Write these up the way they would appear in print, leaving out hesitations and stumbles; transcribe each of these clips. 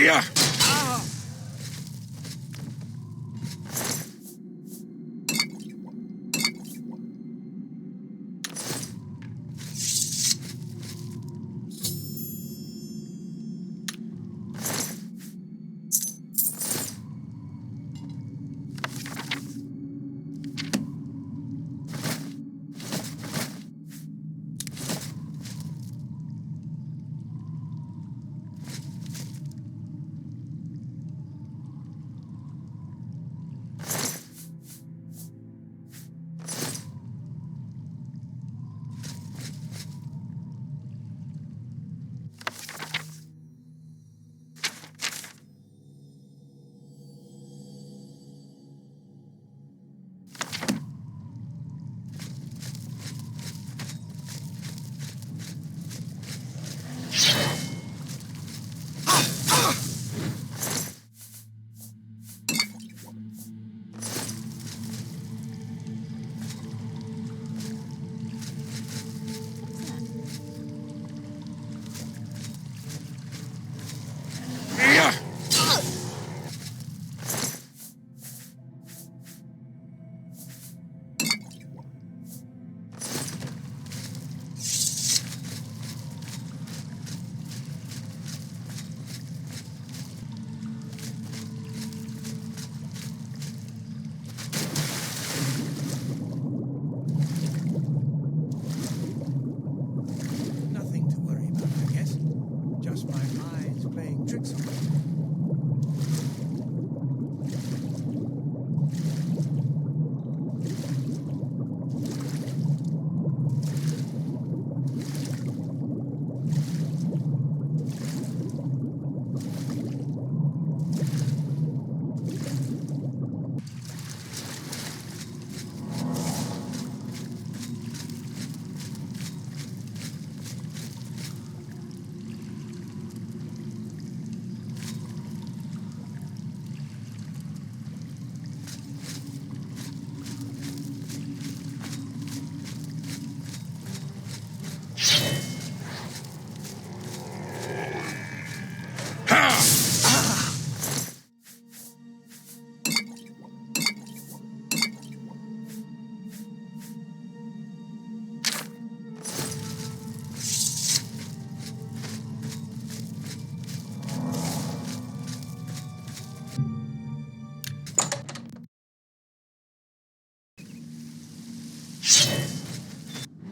Yeah.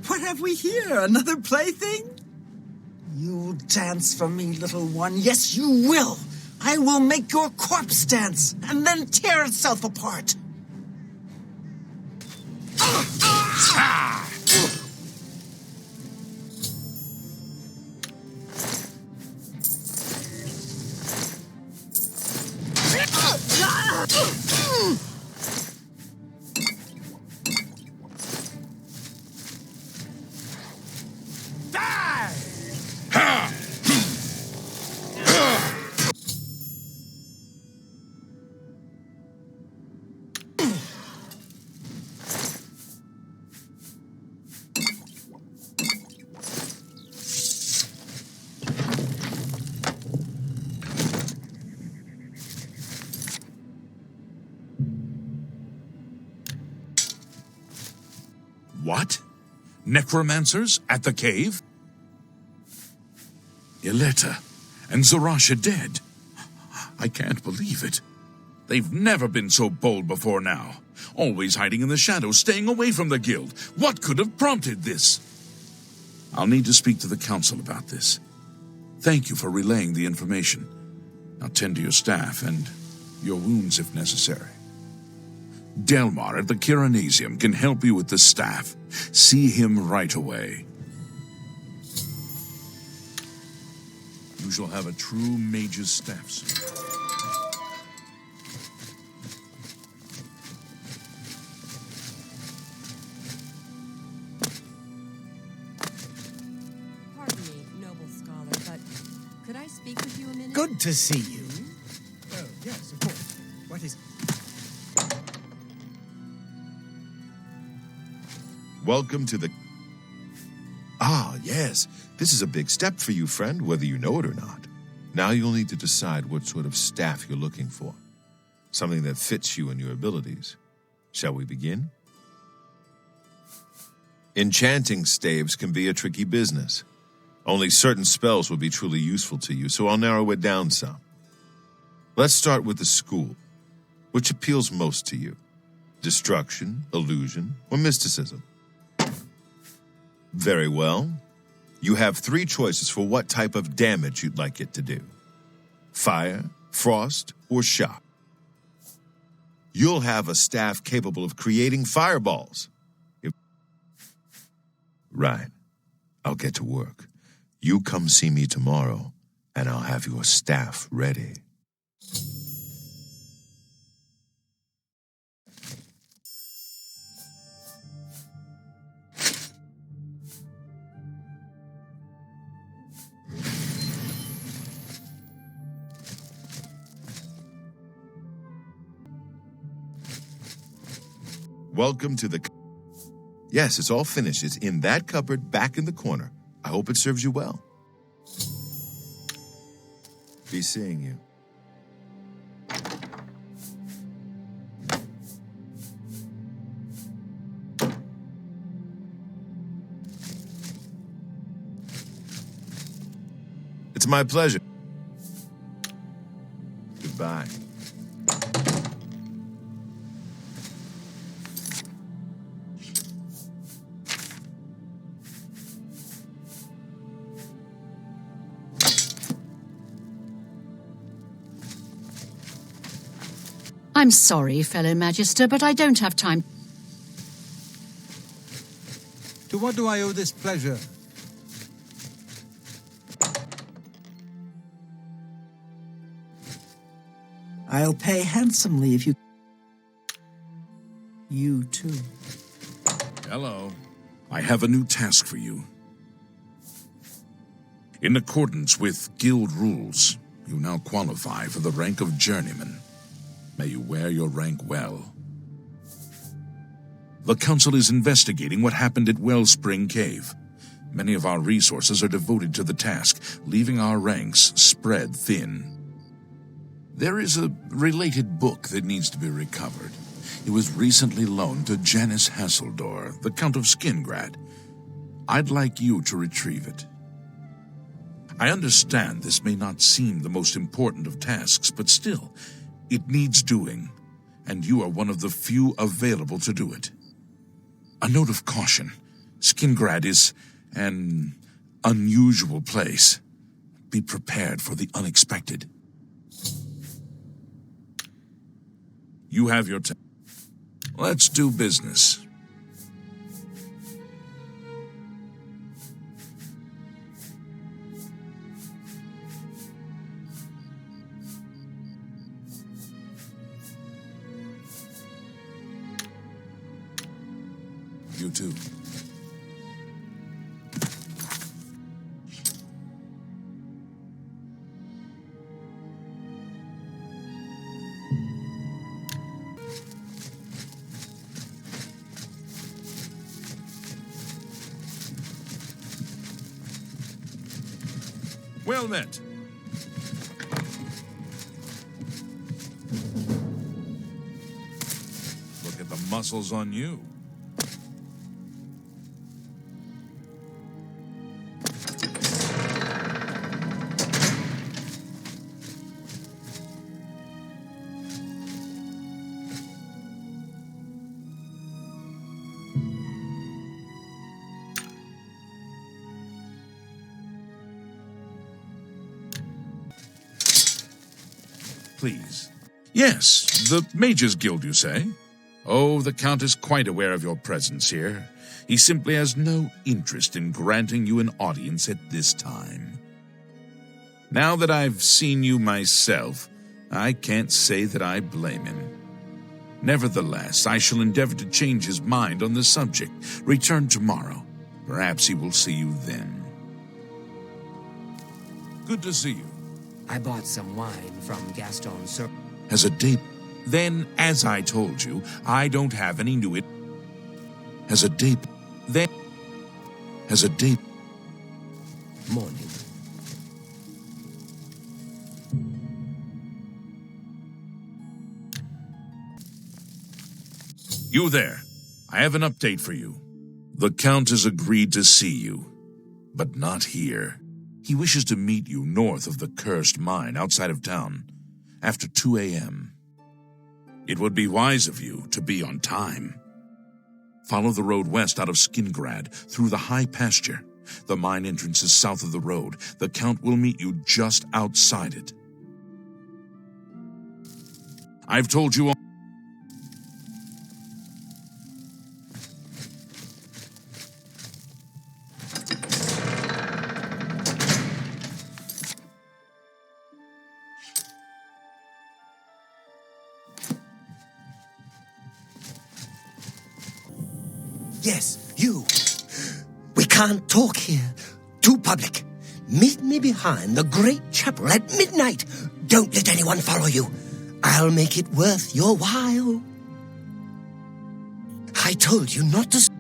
What have we here? Another plaything? You'll dance for me, little one. Yes, you will. I will make your corpse dance and then tear itself apart. What? Necromancers at the cave? Ileta and Zarasha dead. I can't believe it. They've never been so bold before now. Always hiding in the shadows, staying away from the guild. What could have prompted this? I'll need to speak to the council about this. Thank you for relaying the information. Now tend to your staff and your wounds if necessary. Delmar at the Kiranesium can help you with the staff. See him right away. You shall have a true mage's staff soon. Pardon me, noble scholar, but could I speak with you a minute? Good to see you. Oh, yes, of course. What is... Welcome to the... Ah, yes. This is a big step for you, friend, whether you know it or not. Now you'll need to decide what sort of staff you're looking for. Something that fits you and your abilities. Shall we begin? Enchanting staves can be a tricky business. Only certain spells will be truly useful to you, so I'll narrow it down some. Let's start with the school. Which appeals most to you? Destruction, illusion, or mysticism? Very well. You have 3 choices for what type of damage you'd like it to do. Fire, frost, or shock. You'll have a staff capable of creating fireballs. Right. I'll get to work. You come see me tomorrow, and I'll have your staff ready. Welcome to the... Yes, it's all finished. It's in that cupboard back in the corner. I hope it serves you well. Be seeing you. It's my pleasure. Goodbye. I'm sorry, fellow Magister, but I don't have time. To what do I owe this pleasure? I'll pay handsomely if you... You too. Hello. I have a new task for you. In accordance with guild rules, you now qualify for the rank of journeyman. May you wear your rank well. The Council is investigating what happened at Wellspring Cave. Many of our resources are devoted to the task, leaving our ranks spread thin. There is a related book that needs to be recovered. It was recently loaned to Janice Hasseldor, the Count of Skingrad. I'd like you to retrieve it. I understand this may not seem the most important of tasks, but still, it needs doing, and you are one of the few available to do it. A note of caution. Skingrad is an unusual place. Be prepared for the unexpected. You have your time. Let's do business. You too. Well met. Look at the muscles on you. Please. Yes, the Mages Guild, you say? Oh, the Count is quite aware of your presence here. He simply has no interest in granting you an audience at this time. Now that I've seen you myself, I can't say that I blame him. Nevertheless, I shall endeavor to change his mind on the subject. Return tomorrow. Perhaps he will see you then. Good to see you. I bought some wine from Gaston Sir. Has a date? Then, as I told you, I don't have any new it. Has a date? Then, has a date? Morning. You there. I have an update for you. The Count has agreed to see you, but not here. He wishes to meet you north of the cursed mine outside of town, after 2 a.m. It would be wise of you to be on time. Follow the road west out of Skingrad, through the high pasture. The mine entrance is south of the road. The Count will meet you just outside it. I've told you all. Yes, you. We can't talk here. Too public. Meet me behind the great chapel at midnight. Don't let anyone follow you. I'll make it worth your while. I told you not to...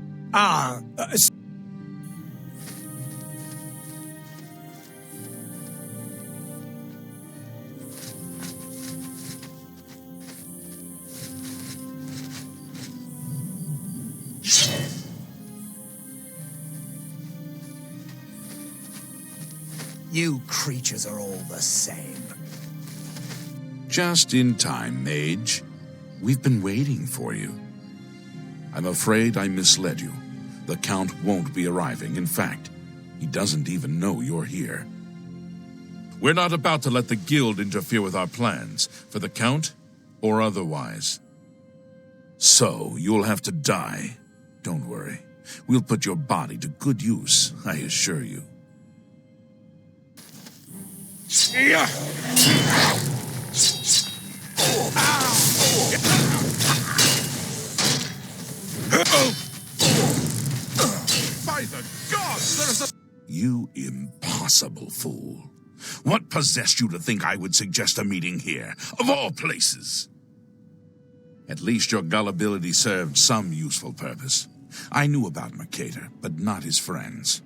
You creatures are all the same. Just in time, mage. We've been waiting for you. I'm afraid I misled you. The Count won't be arriving. In fact, he doesn't even know you're here. We're not about to let the Guild interfere with our plans, for the Count or otherwise. So, you'll have to die. Don't worry. We'll put your body to good use, I assure you. By the gods, there's a... You impossible fool. What possessed you to think I would suggest a meeting here, of all places? At least your gullibility served some useful purpose. I knew about Mercator, but not his friends.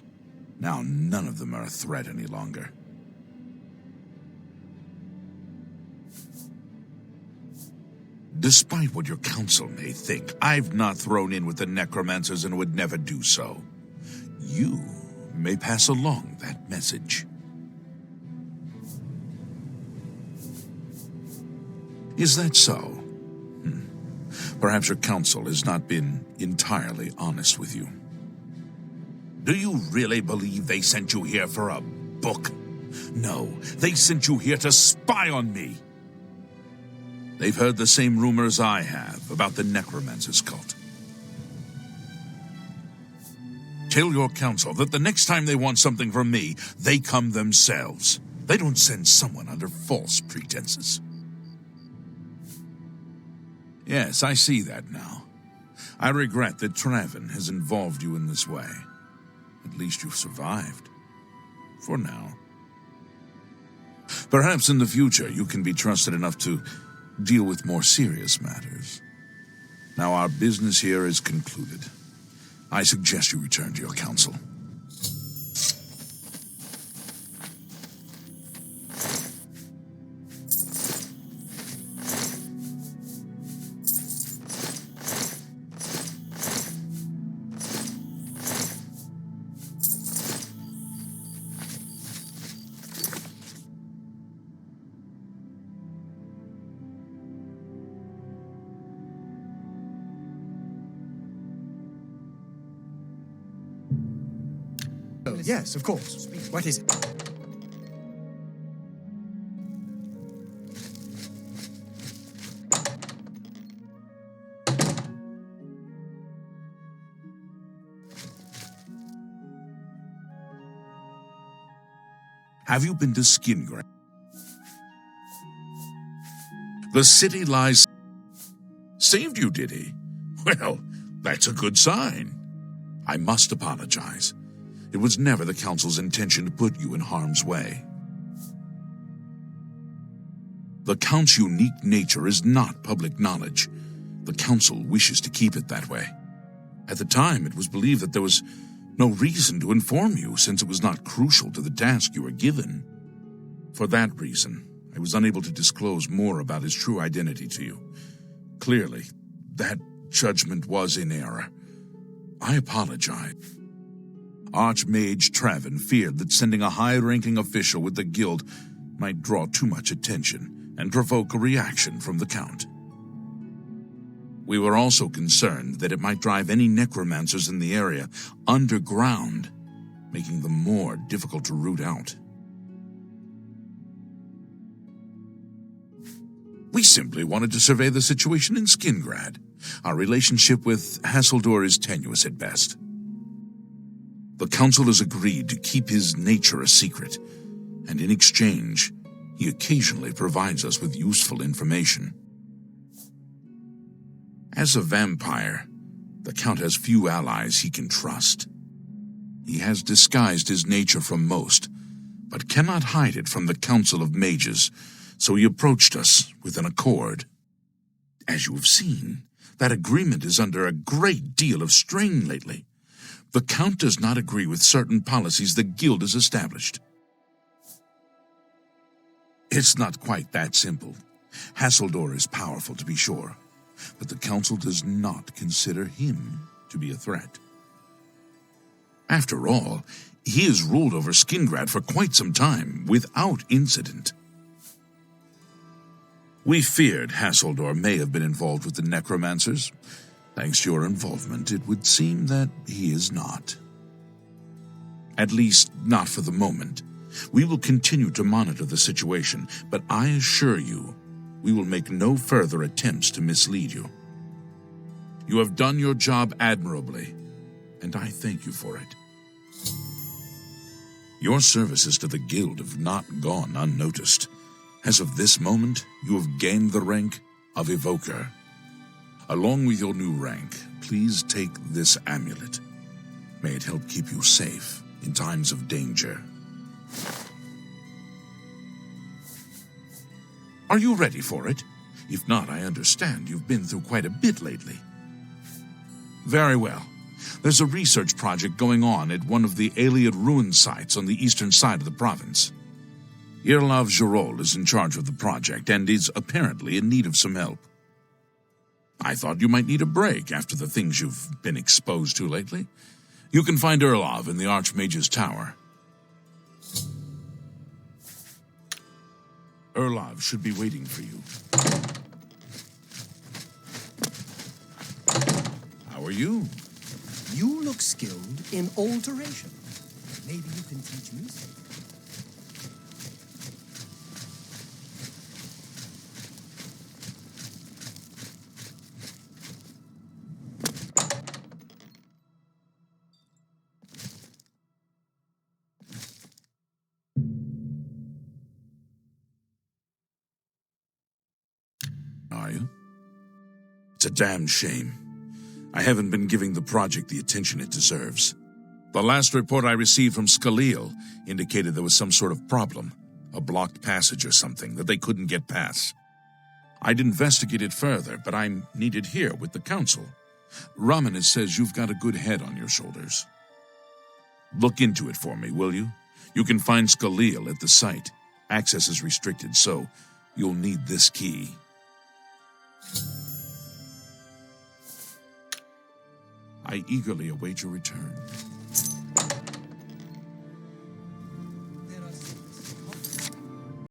Now none of them are a threat any longer. Despite what your council may think, I've not thrown in with the necromancers and would never do so. You may pass along that message. Is that so? Perhaps your council has not been entirely honest with you. Do you really believe they sent you here for a book? No, they sent you here to spy on me. They've heard the same rumors I have about the necromancers cult. Tell your council that the next time they want something from me, they come themselves. They don't send someone under false pretenses. Yes, I see that now. I regret that Traven has involved you in this way. At least you've survived. For now. Perhaps in the future you can be trusted enough to deal with more serious matters. Now our business here is concluded. I suggest you return to your council. Yes, of course. What is it? Have you been to Skingrad? The city lies... Saved you, did he? Well, that's a good sign. I must apologize. It was never the Council's intention to put you in harm's way. The Count's unique nature is not public knowledge. The Council wishes to keep it that way. At the time, it was believed that there was no reason to inform you, since it was not crucial to the task you were given. For that reason, I was unable to disclose more about his true identity to you. Clearly, that judgment was in error. I apologize. Archmage Travin feared that sending a high-ranking official with the guild might draw too much attention and provoke a reaction from the Count. We were also concerned that it might drive any necromancers in the area underground, making them more difficult to root out. We simply wanted to survey the situation in Skingrad. Our relationship with Hasseldor is tenuous at best. The Council has agreed to keep his nature a secret, and in exchange, he occasionally provides us with useful information. As a vampire, the Count has few allies he can trust. He has disguised his nature from most, but cannot hide it from the Council of Mages, so he approached us with an accord. As you have seen, that agreement is under a great deal of strain lately. The Count does not agree with certain policies the Guild has established. It's not quite that simple. Hasseldor is powerful, to be sure, but the Council does not consider him to be a threat. After all, he has ruled over Skingrad for quite some time, without incident. We feared Hasseldor may have been involved with the necromancers. Thanks to your involvement, it would seem that he is not. At least, not for the moment. We will continue to monitor the situation, but I assure you, we will make no further attempts to mislead you. You have done your job admirably, and I thank you for it. Your services to the Guild have not gone unnoticed. As of this moment, you have gained the rank of Evoker. Along with your new rank, please take this amulet. May it help keep you safe in times of danger. Are you ready for it? If not, I understand you've been through quite a bit lately. Very well. There's a research project going on at one of the Aliad ruin sites on the eastern side of the province. Irlav Jirol is in charge of the project and is apparently in need of some help. I thought you might need a break after the things you've been exposed to lately. You can find Irlav in the Archmage's Tower. Irlav should be waiting for you. How are you? You look skilled in alteration. Maybe you can teach me something. Are you? It's a damn shame. I haven't been giving the project the attention it deserves. The last report I received from Cyrodiil indicated there was some sort of problem, a blocked passage or something that they couldn't get past. I'd investigate it further, but I'm needed here with the Council. Ramanis says you've got a good head on your shoulders. Look into it for me, will you? You can find Cyrodiil at the site. Access is restricted, so you'll need this key. I eagerly await your return.